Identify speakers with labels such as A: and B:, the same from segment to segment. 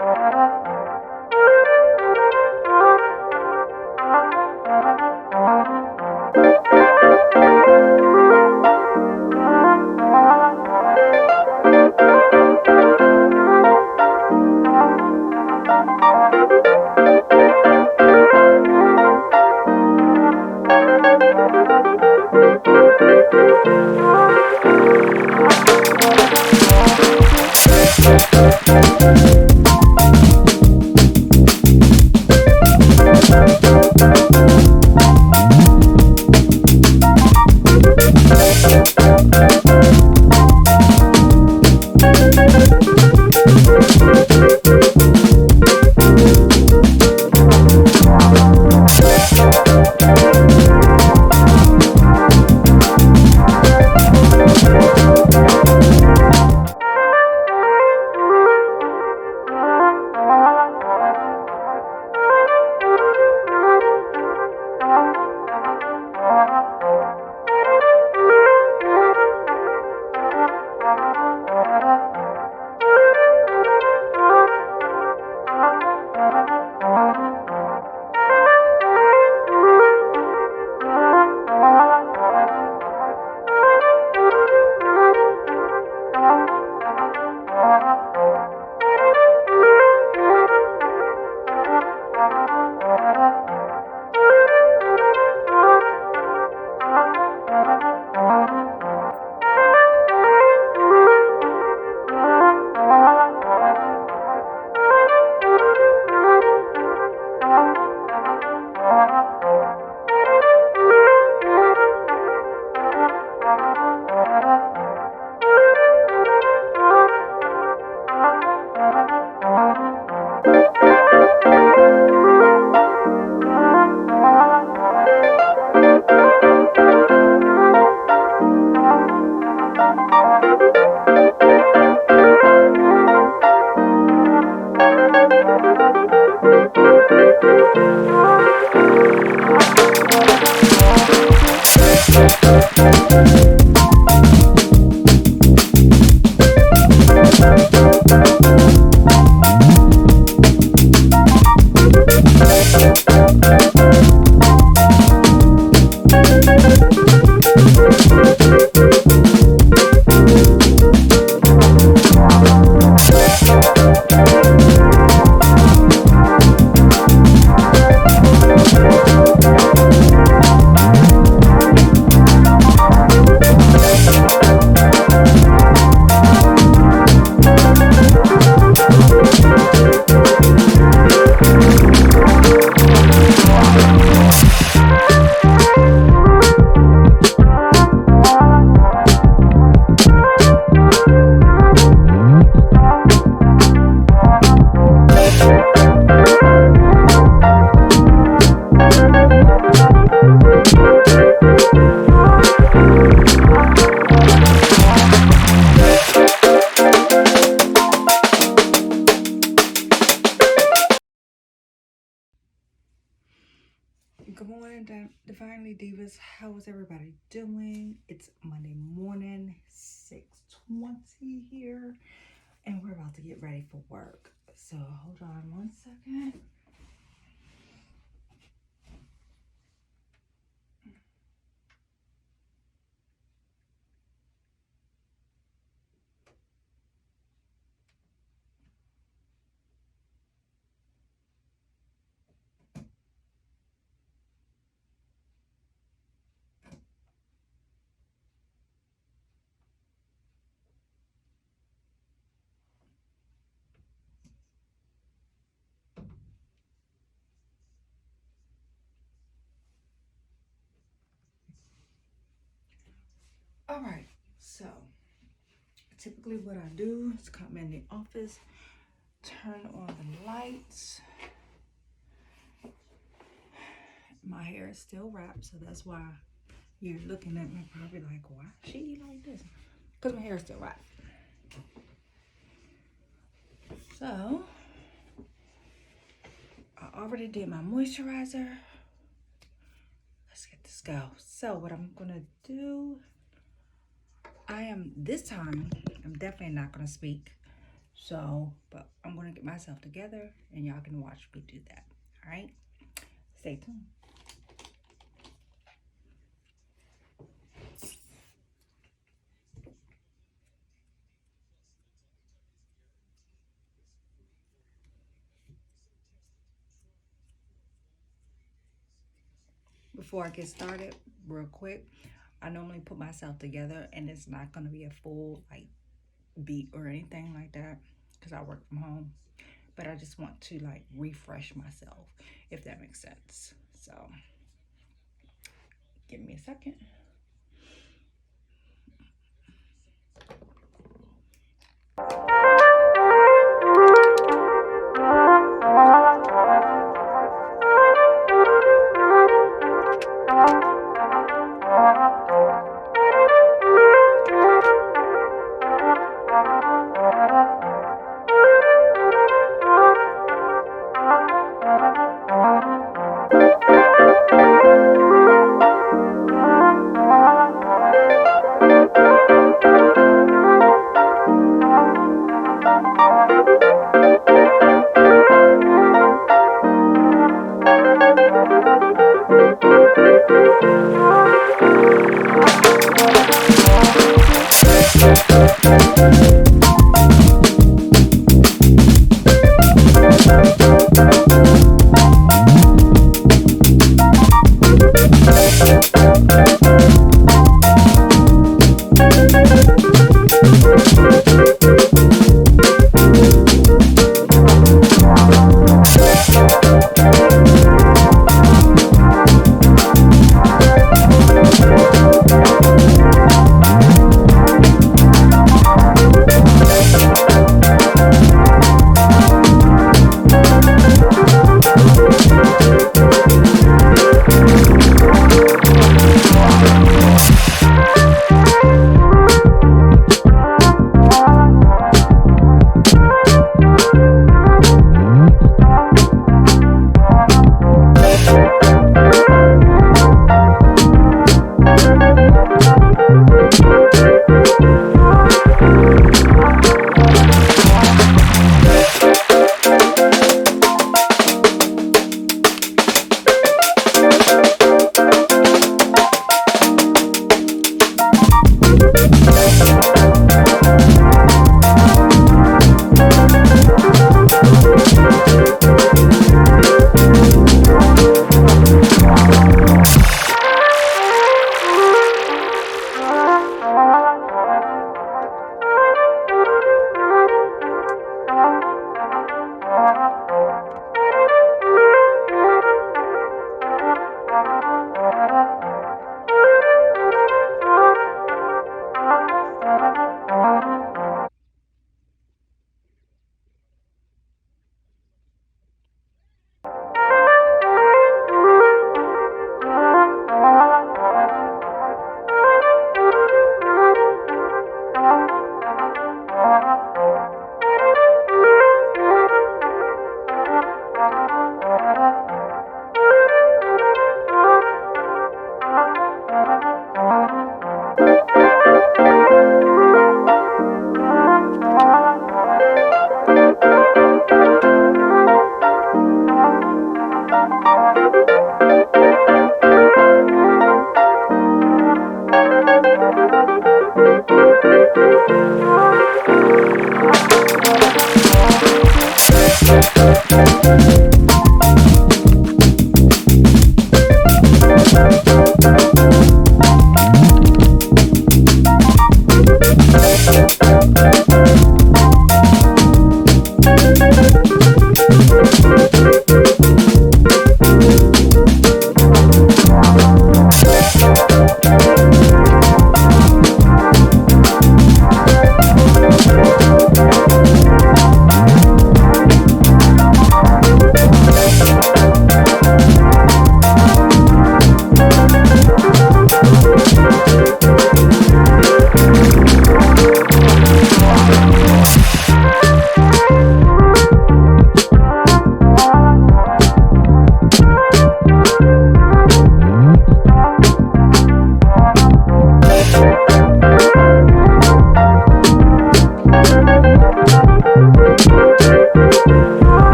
A: Good morning, Divinely Divas. How is everybody doing? It's Monday morning, 6:20 here, and we're about to get ready for work. So hold on one second. All right, so typically what I do is come in the office, turn on the lights. My hair is still wrapped, so that's why you're looking at me probably like, why she like this? Because my hair is still wrapped. So I already did my moisturizer. Let's get this go. So what I'm gonna do, this time I'm definitely not gonna speak. So, but I'm gonna get my myself together, and y'all can watch me do that. All right, stay tuned. Before I get started, real quick, I normally put myself together, and it's not going to be a full like beat or anything like that because I work from home, but I just want to like refresh myself, if that makes sense. So give me a second.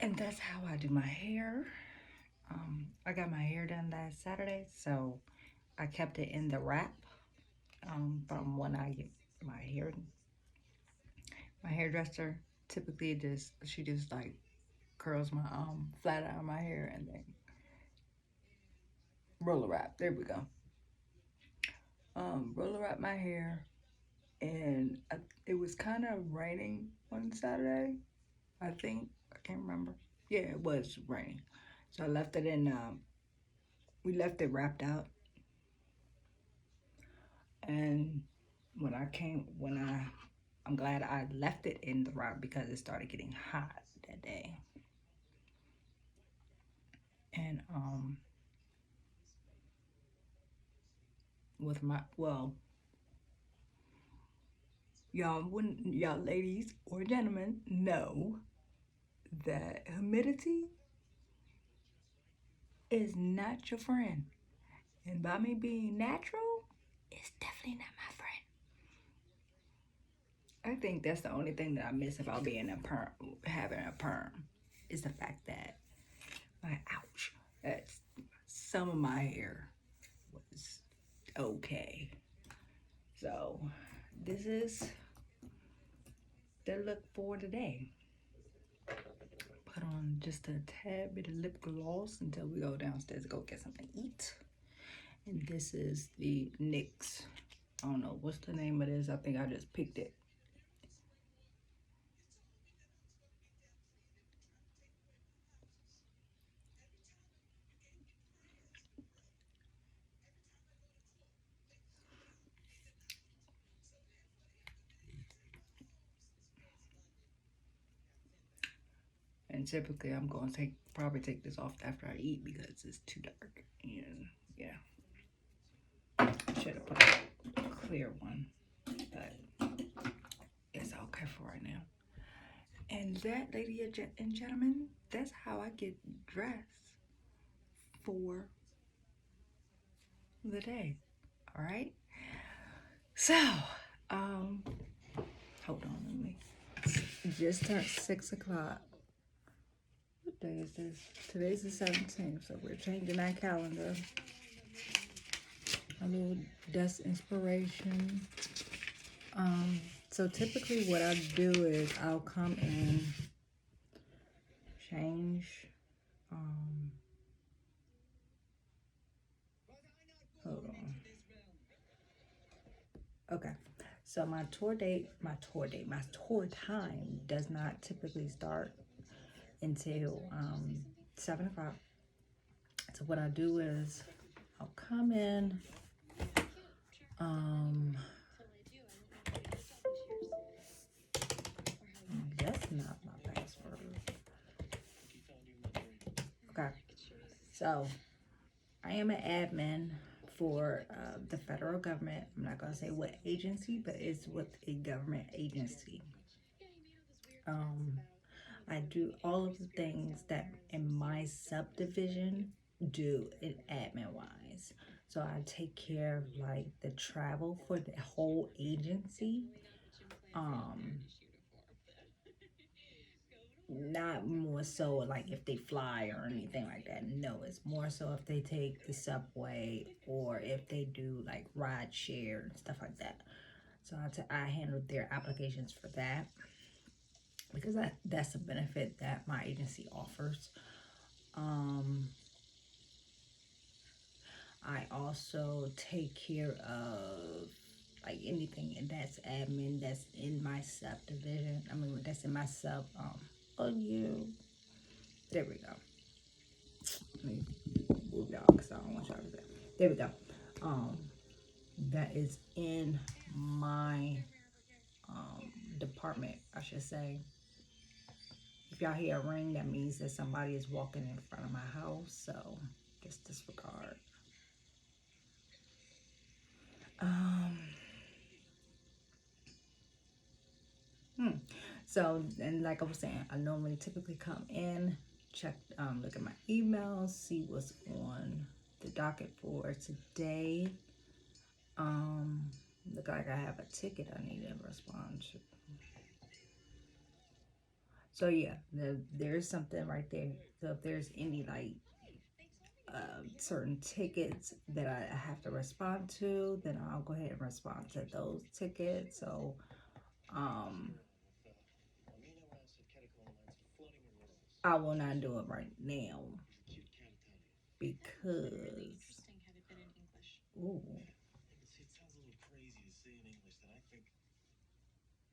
A: And that's how I do my hair. I got my hair done last Saturday, so I kept it in the wrap from when I get my hair. My hairdresser typically she just like curls my flat out my hair and then roller wrap. There we go. Roller wrap my hair, and it was kind of raining on Saturday. I think I can't remember. Yeah, it was raining, so I left it in. We left it wrapped out, and I'm glad I left it in the wrap because it started getting hot that day, and with my y'all ladies or gentlemen know that humidity is not your friend. And by me being natural, it's definitely not my friend. I think that's the only thing that I miss about being having a perm, is the fact that ouch, that's some of my hair was okay. So this is the look for today. Put on just a tad bit of lip gloss until we go downstairs to go get something to eat. And this is the NYX. I don't know what's the name of this. I think I just picked it. And typically I'm going to probably take this off after I eat because it's too dark. And yeah, I should have put a clear one, but it's okay for right now. And that, ladies and gentlemen, that's how I get dressed for the day. All right. So, hold on, let me. Just turned 6 o'clock. What day is this? Today's the 17th, so we're changing our calendar. A little desk inspiration. So typically what I do is I'll come in, change, hold on. Okay. So my tour time does not typically start until 7 o'clock. So what I do is I'll come in, that's not my password. Okay, so I am an admin for the federal government. I'm not gonna say what agency, but it's with a government agency. I do all of the things that in my subdivision do in admin wise. So I take care of like the travel for the whole agency. Um, Not more so like if they fly or anything like that. No, it's more so if they take the subway or if they do like ride share and stuff like that. So I handle their applications for that because that's a benefit that my agency offers. Um, I also take care of like anything that's admin that's in my subdivision. I mean, that's in my sub. Oh, you. There we go. Let me move y'all because I don't want y'all to that. There we go. Um, that is in my department, I should say. If y'all hear a ring, that means that somebody is walking in front of my house. So just disregard. Um, hmm. So, and like I was saying, I normally typically come in, check, look at my emails, see what's on the docket for today. Um, Look like I have a ticket I need to respond to. So yeah, there's something right there. So if there's any like certain tickets that I have to respond to, then I'll go ahead and respond to those tickets. So um, I will not do it right now because ooh,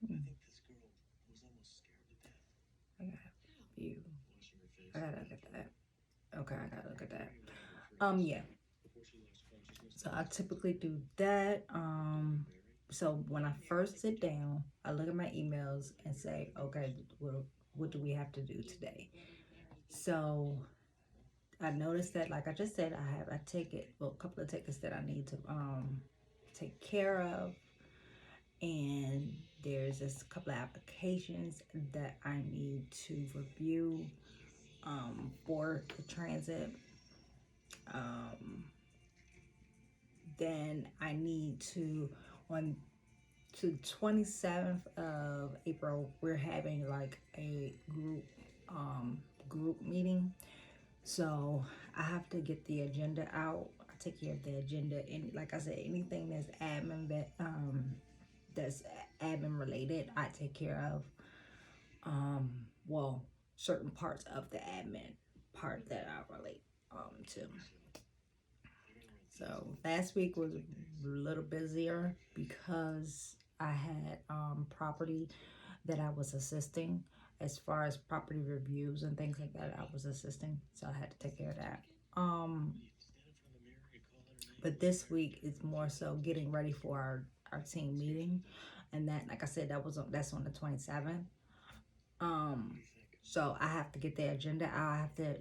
A: hmm, I got you. I gotta look at that. Okay, I gotta look at that. Yeah. So I typically do that. So when I first sit down, I look at my emails and say, okay, what do we have to do today? So I noticed that, like I just said, I have a ticket, well, a couple of tickets that I need to take care of, and there's just a couple of applications that I need to review for the transit. Um, then I need to on to 27th of April, we're having like a group meeting. So I have to get the agenda out. I take care of the agenda, and like I said, anything that's admin related, I take care of. Well, certain parts of the admin part that I relate to. So last week was a little busier because I had property that I was assisting as far as property reviews and things like that. I was assisting, so I had to take care of that. Um, but this week is more so getting ready for our team meeting, and that, like I said, that's on the 27th. Um, so I have to get the agenda out. I have to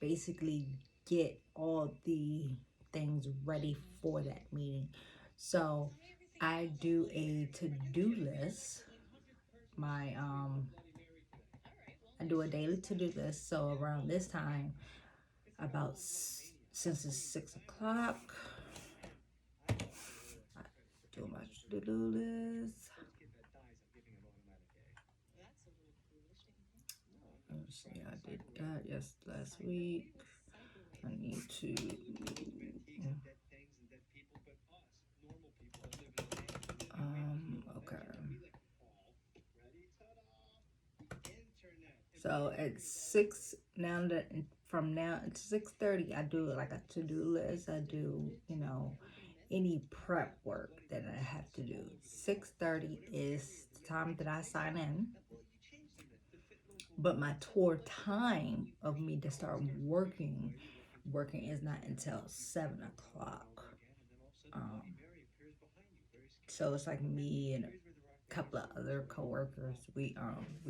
A: basically get all the things ready for that meeting. So I do a to-do list. My I do a daily to-do list. So around this time, since it's 6 o'clock, I do my to-do list. Let's see, I did that last week. I need to. Okay. So at 6 now that from now at 6:30, I do like a to-do list. I do, any prep work that I have to do. 6:30 is the time that I sign in. But my tour time of me to start working is not until 7 o'clock. Um, so it's like me and a couple of other coworkers. We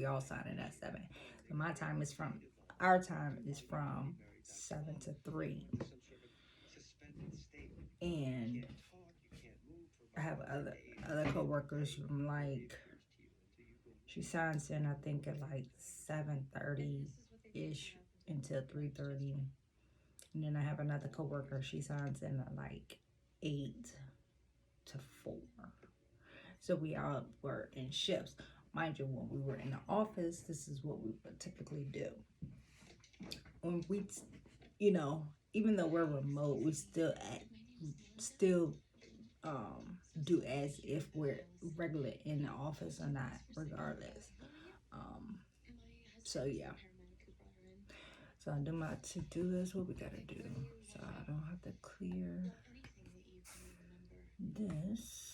A: all sign in at 7. So our time is from 7 to 3, and I have other coworkers from like She signs in, I think, at like 7:30 ish until 3:30. And then I have another coworker. She signs in at like 8 to 4. So we all were in shifts. Mind you, when we were in the office, this is what we would typically do. When we, you know, even though we're remote, we still do as if we're regular in the office or not, regardless. Um, so yeah. So I do my to-do list. What we gotta do? So I don't have to clear this.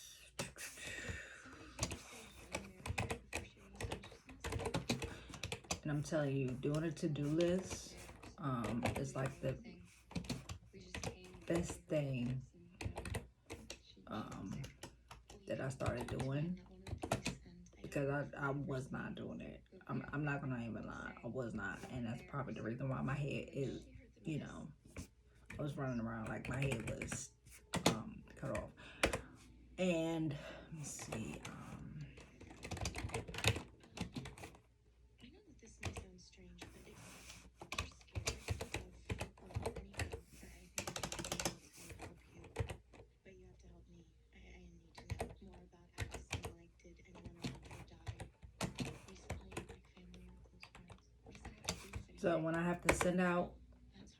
A: And I'm telling you, doing a to-do list is like the best thing um, that I started doing, because I was not doing it. I'm not gonna even lie, I was not, and that's probably the reason why my head is, you know, I was running around like my head was cut off. And let me see. So when I have to send out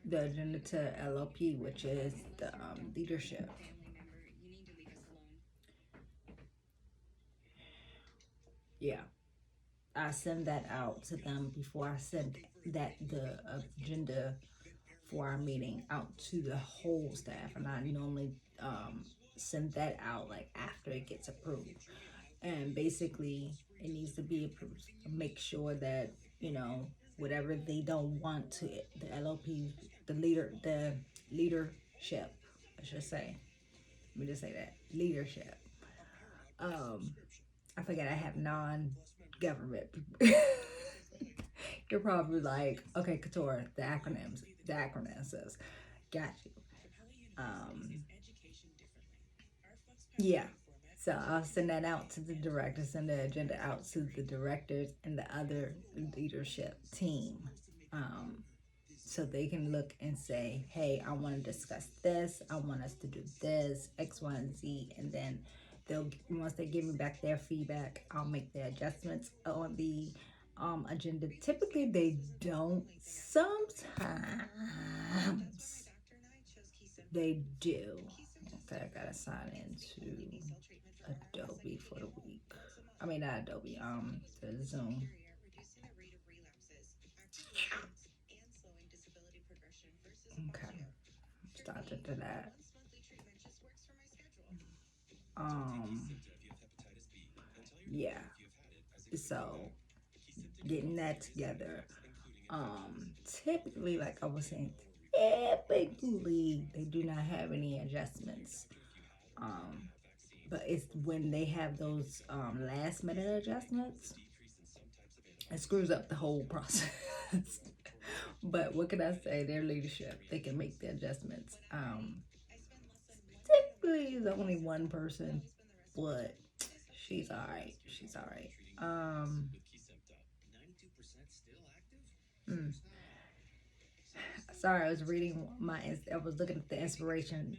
A: the agenda to LOP, which is the leadership, yeah, I send that out to them before I send the agenda for our meeting out to the whole staff, and I normally send that out like after it gets approved. And basically, it needs to be approved. Make sure that, you know, whatever they don't want to, the LOP, the leadership, I should say. Let me just say that leadership. Um, I forget I have non-government people. You're probably like, okay, Couture, the acronyms. The acronym says, got you. Yeah. So I'll send that out to the directors, send the agenda out to the directors and the other leadership team. Um, so they can look and say, hey, I want to discuss this. I want us to do this, X, Y, and Z. And then once they give me back their feedback, I'll make the adjustments on the agenda. Typically, they don't. Sometimes they do. Okay, I gotta sign into Adobe for the week. I mean, not Adobe, the Zoom. Okay, started to that. Um, yeah. So getting that together. Typically, like I was saying, typically they do not have any adjustments. Um, but it's when they have those last minute adjustments, it screws up the whole process. But what can I say? Their leadership, they can make the adjustments. Typically, it's only one person, but she's all right. She's all right. Mm, Sorry, I was reading I was looking at the inspiration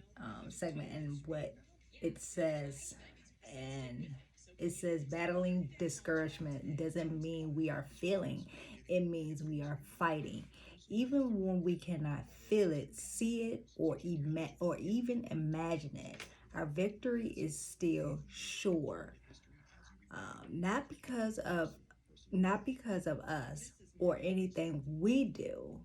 A: segment and what it says, and it says battling discouragement doesn't mean we are failing; it means we are fighting. Even when we cannot feel it, see it, or even imagine it, our victory is still sure. Not because of us or anything we do,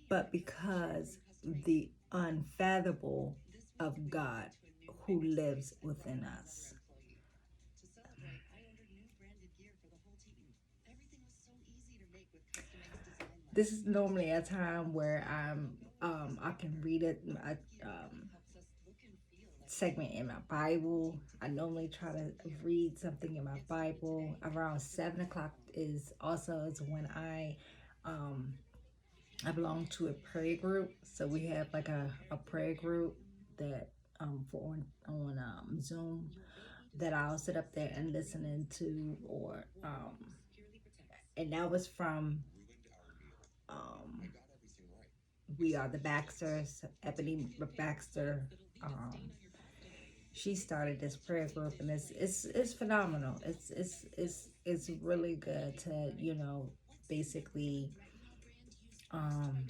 A: but because the unfathomable of God who lives within us. This is normally a time where I can read a segment in my Bible. I normally try to read something in my Bible. Around 7 o'clock is when um I belong to a prayer group. So we have like a prayer group that for on Zoom. that I'll sit up there and listening to, or and that was from um, We Are the Baxters, Ebony Baxter. Um, she started this prayer group, and it's phenomenal. It's really good to basically um,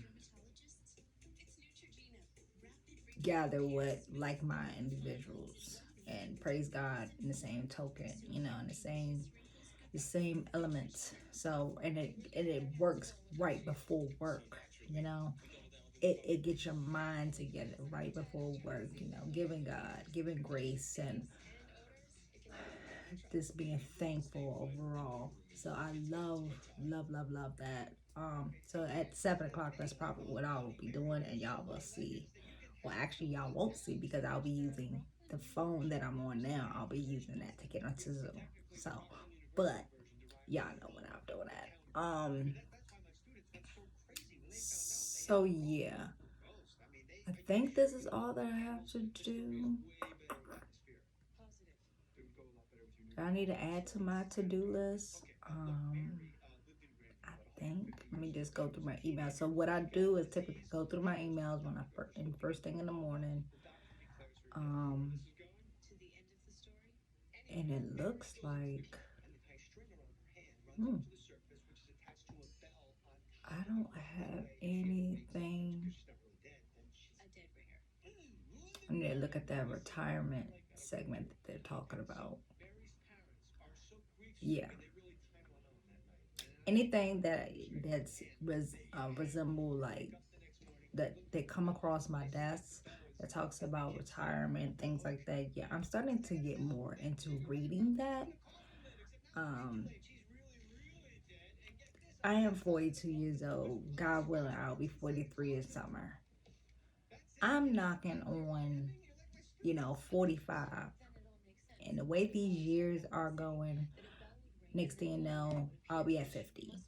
A: gather with like-minded individuals and praise God in the same token, in the same elements. So and it works right before work, you know. It gets your mind together right before work, giving God, giving grace, and just being thankful overall. So I love that. So at 7 o'clock, that's probably what I will be doing, and y'all will see. Well, actually, y'all won't see because I'll be using the phone that I'm on now. I'll be using that to get onto Zoom. So, but y'all know when I'm doing that. So yeah, I think this is all that I have to do. I need to add to my to-do list. I think. Let me just go through my emails. So what I do is typically go through my emails when first thing in the morning. Um, and it looks like hmm, I don't have anything. I need to look at that retirement segment that they're talking about. Yeah, anything that's resemble like that they come across my desk that talks about retirement, things like that. Yeah, I'm starting to get more into reading that. Um, I am 42 years old. God willing, I'll be 43 in summer. I'm knocking on, 45. And the way these years are going, next thing you know, I'll be at 50.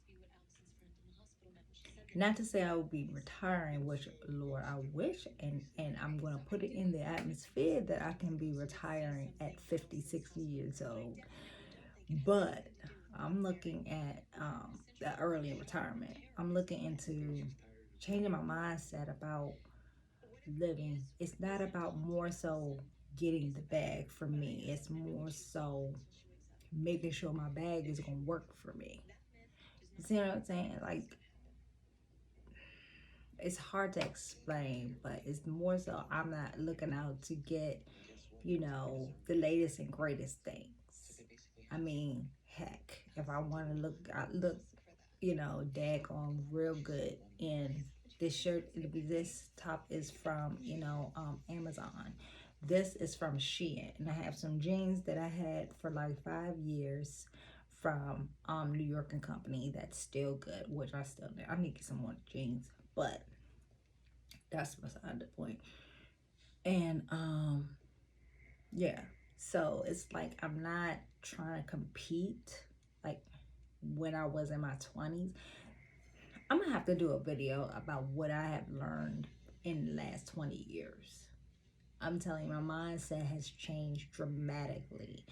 A: Not to say I will be retiring, which Lord, I wish, and I'm gonna put it in the atmosphere that I can be retiring at 50, 60 years old. But I'm looking at the early retirement. I'm looking into changing my mindset about living. It's not about more so getting the bag for me. It's more so making sure my bag is gonna work for me. You see what I'm saying? Like, it's hard to explain, but it's more so I'm not looking out to get, the latest and greatest things. I mean, heck, if I want to look, I look, daggone real good in this shirt. This top is from, Amazon. This is from Shein, and I have some jeans that I had for like 5 years from New York and Company that's still good, which I need to get some more jeans, but that's beside the point. And yeah, so it's like I'm not trying to compete like when I was in my 20s. I'm gonna have to do a video about what I have learned in the last 20 years. I'm telling you, my mindset has changed dramatically.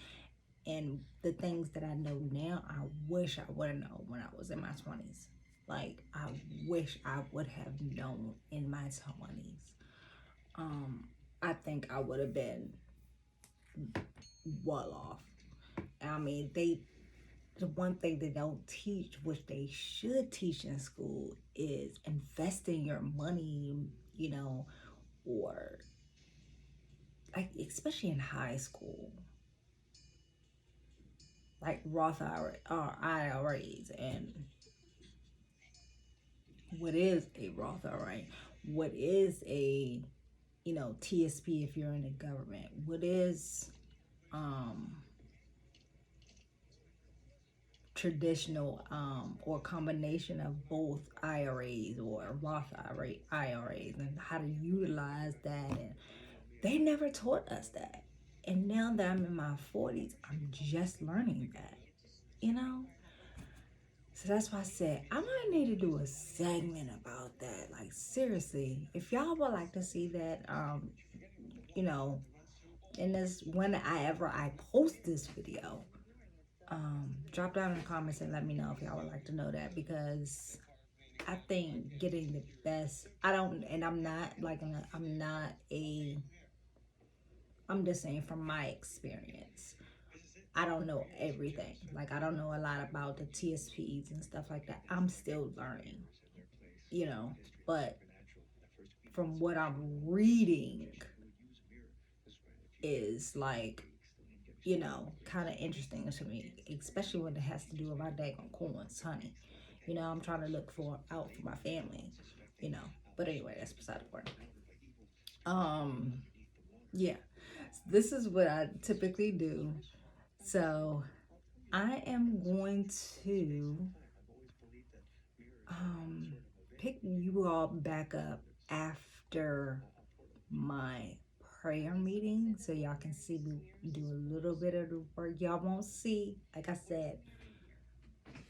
A: And the things that I know now, I wish I would have known when I was in my 20s. Like, I wish I would have known in my 20s. Um, I think I would have been well off. I mean, the one thing they don't teach, which they should teach in school, is investing your money, or like especially in high school, like Roth IRAs, and what is a Roth IRA, what is a TSP if you're in the government, what is um traditional or combination of both IRAs or Roth IRAs, and how to utilize that. And they never taught us that. And now that I'm in my 40s, I'm just learning that, you know? So that's why I said I might need to do a segment about that. Like, seriously, if y'all would like to see that, you know, And this when I post this video, drop down in the comments and let me know if y'all would like to know that, because I think getting the best, I don't, and I'm not like, I'm not a, I'm just saying from my experience, I don't know everything. Like, I don't know a lot about the TSPs and stuff like that. I'm still learning, you know, but from what I'm reading is like, you know, kind of interesting to me, especially when it has to do with my daggone corns, honey. You know, I'm trying to look for out for my family, you know. But anyway, that's beside the point. Um, yeah, this is what I typically do. So I am going to um pick you all back up after my prayer meeting so y'all can see me do a little bit of the work. Y'all won't see, like I said,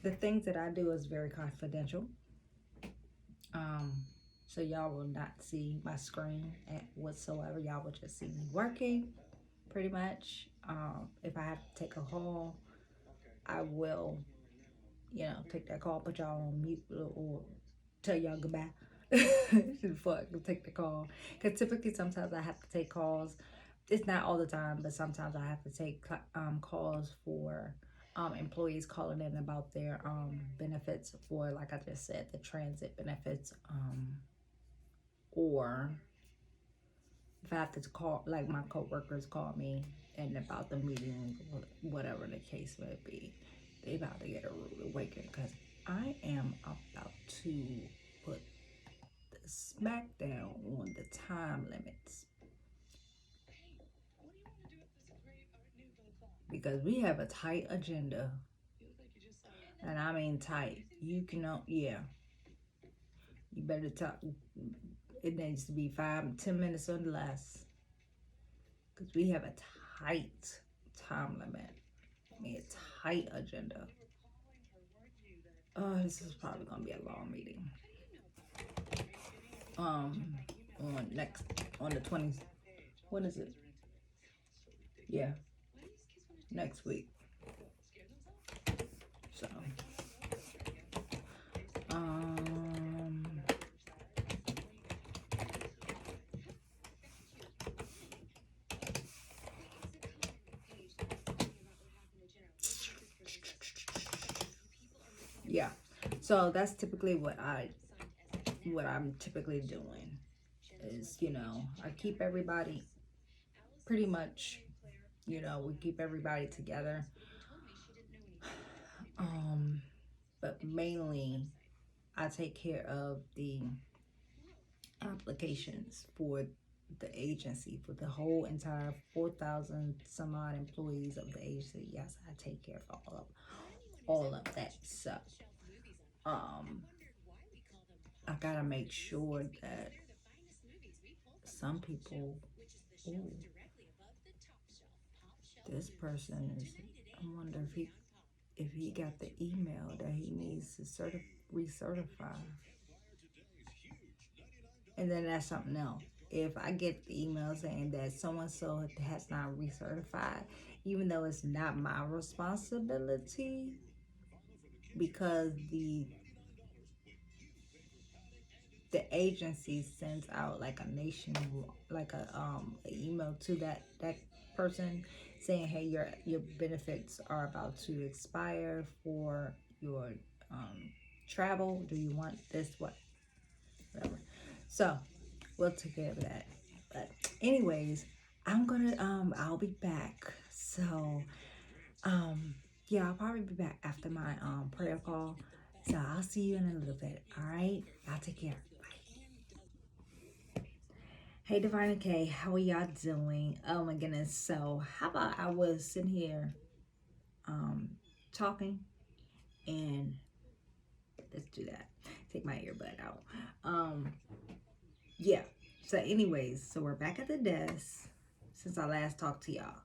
A: the things that I do is very confidential. Um, so y'all will not see my screen at whatsoever. Y'all will just see me working pretty much. If I have to take a call, I will, you know, take that call, put y'all on mute, or tell y'all goodbye. Before I can take the call. Because typically sometimes I have to take calls. It's not all the time, but sometimes I have to take calls for employees calling in about their benefits, for, like I just said, the transit benefits, or if I have to call, like my coworkers call me and about the meeting, whatever the case may be, they about to get a rude awakening, because I am about to put the smackdown on the time limits, because we have a tight agenda, and I mean tight. You cannot, yeah. You better talk. It needs to be 5-10 minutes or less, because we have a tight time limit. I mean, a tight agenda. Oh, this is probably gonna be a long meeting. On next, on the 20th. When is it? Yeah, next week. So, um, yeah. So that's typically what I'm typically doing is, you know, I keep everybody pretty much, you know, we keep everybody together. Um, but mainly I take care of the applications for the agency, for the whole entire 4,000 some odd employees of the agency. Yes, I take care of all of that. So, I gotta make sure that some people, ooh, this person is, I wonder if he got the email that he needs to recertify. And then that's something else. If I get the email saying that so and so has not recertified, even though it's not my responsibility, because the agency sends out like a like a email to that person saying, hey, your benefits are about to expire for your travel. Do you want this? Whatever. So we'll take care of that. But anyways, I'll be back. So yeah, I'll probably be back after my prayer call. So I'll see you in a little bit. All right, y'all take care. Hey, Divine and Kay, how are y'all doing? Oh my goodness. So how about I was sitting here talking, and let's do that. Take my earbud out. Yeah. So anyways, so we're back at the desk since I last talked to y'all.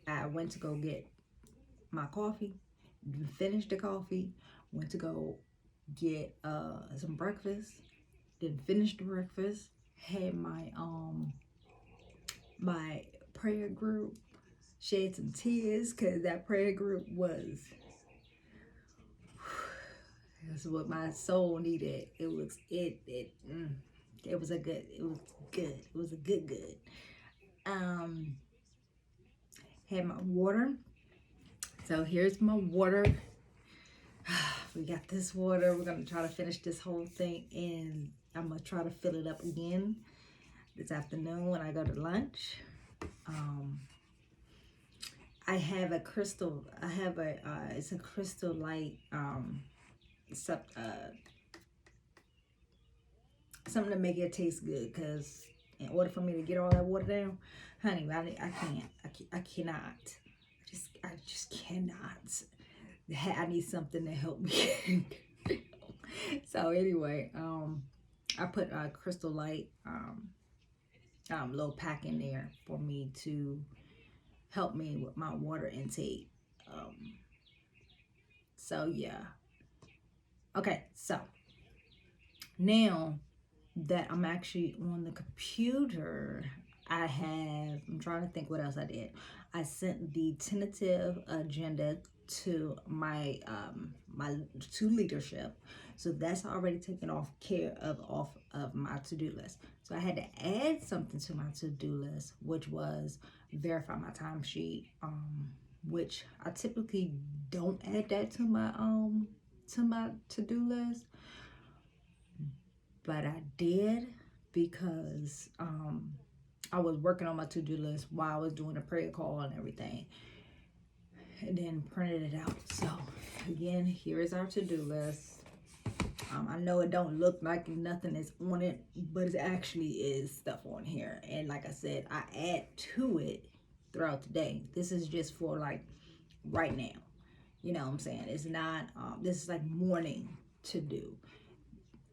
A: I went to go get my coffee, finished the coffee, went to go get some breakfast, then finished the breakfast, had my prayer group, shed some tears, because that prayer group was, that's what my soul needed. It was it was a good, it was good. It was a good. Um, had my water. So here's my water. We got this water. We're gonna try to finish this whole thing, and I'm gonna try to fill it up again this afternoon when I go to lunch. I have a crystal. I have a it's a crystal light something to make it taste good, because in order for me to get all that water down, honey, I can't. I cannot. I just cannot. I need something to help me. So anyway, I put a crystal light little pack in there for me to help me with my water intake. So yeah. Okay, so now that I'm actually on the computer, I'm trying to think what else I did. I sent the tentative agenda to my to leadership, so that's already taken off my to-do list. So I had to add something to my to-do list, which was verify my timesheet, which I typically don't add that to my to-do list, but I did because I was working on my to-do list while I was doing a prayer call and everything, and then printed it out. So again, here is our to-do list. I know it don't look like nothing is on it, but it actually is stuff on here. And like I said, I add to it throughout the day. This is just for like right now. You know what I'm saying? It's not, this is like morning to do.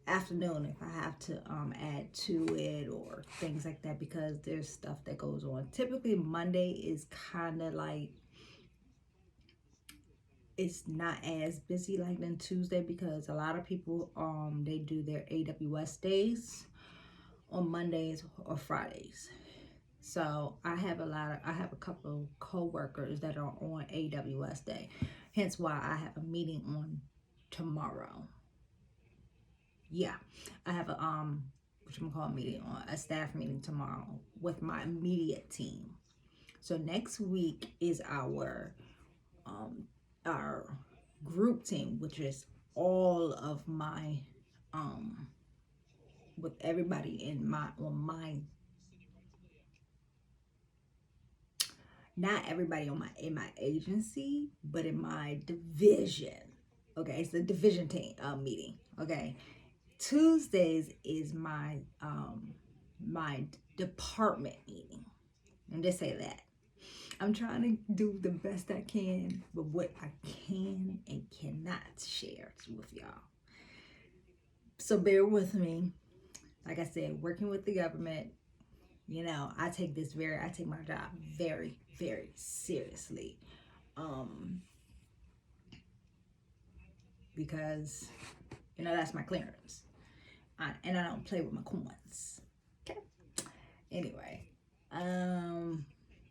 A: Afternoon if I have to add to it or things like that, because there's stuff that goes on. Typically Monday is kind of like, it's not as busy like than Tuesday, because a lot of people they do their AWS days on Mondays or Fridays. So I have a couple of co-workers that are on AWS day, hence why I have a meeting on tomorrow. Yeah, I have a meeting on a staff meeting tomorrow with my immediate team. So next week is our group team, which is all of my with everybody in my not everybody in my agency, but in my division. Okay, it's the division team meeting. Okay, Tuesdays is my my department meeting. And just say that. I'm trying to do the best I can with what I can and cannot share with y'all. So bear with me. Like I said, working with the government, you know, I take my job very, very seriously. Because, you know, that's my clearance. And I don't play with my coins. Okay. Anyway,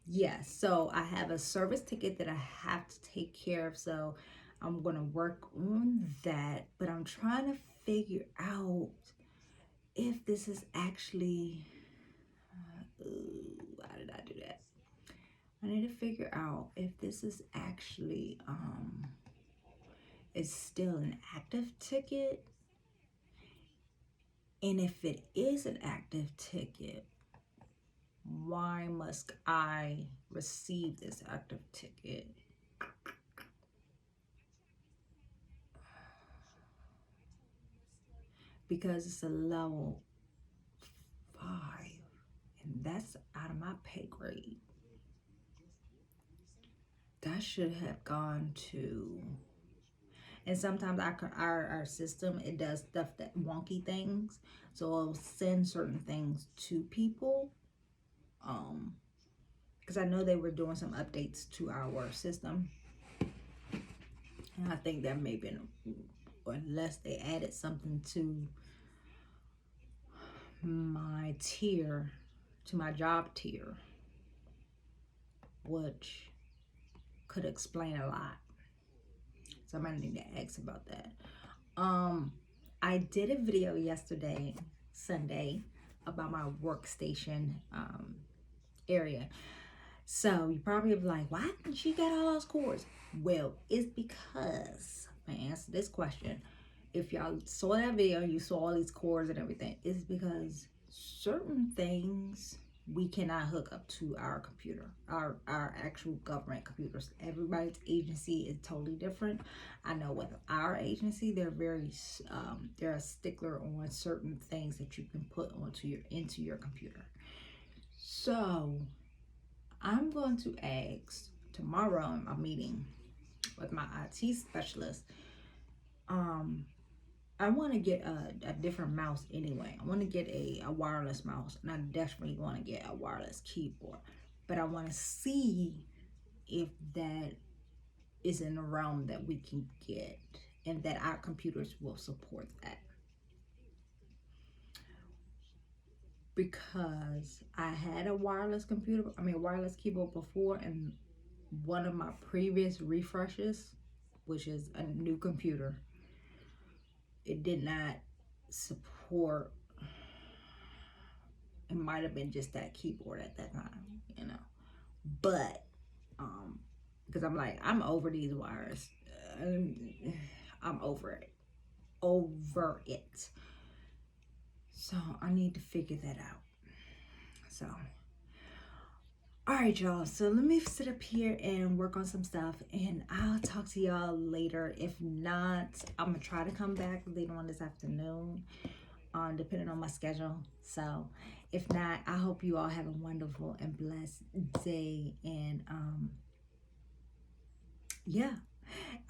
A: yeah, so I have a service ticket that I have to take care of, so I'm gonna work on that, but I'm trying to figure out if this is actually why did I do that? I need to figure out if this is actually is still an active ticket, and if it is an active ticket, why must I receive this active ticket? Because it's a level 5, and that's out of my pay grade. That should have gone to, and sometimes our system, it does stuff that wonky things, so it'll send certain things to people. Because I know they were doing some updates to our system, and I think that may have been, unless they added something to my tier, to my job tier. which could explain a lot. So I'm gonna need to ask about that. I did a video yesterday, Sunday, about my workstation area. So you probably be like, why didn't she get all those cords? Well, it's because, I answer this question. If y'all saw that video, you saw all these cords and everything, it's because certain things we cannot hook up to our computer, our actual government computers. Everybody's agency is totally different. I know with our agency, they're they're a stickler on certain things that you can put into your computer. So I'm going to ask tomorrow in my meeting with my IT specialist. I want to get a different mouse anyway. I want to get a wireless mouse, and I definitely want to get a wireless keyboard. But I want to see if that is in a realm that we can get and that our computers will support that. Because I had a wireless keyboard before, and one of my previous refreshes, which is a new computer, it did not support. It might have been just that keyboard at that time, but because I'm over these wires. I'm over it. So I need to figure that out. So all right, y'all. So let me sit up here and work on some stuff, and I'll talk to y'all later. If not, I'm gonna try to come back later on this afternoon, depending on my schedule. So if not, I hope you all have a wonderful and blessed day. And yeah.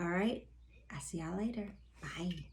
A: All right. I'll see y'all later. Bye.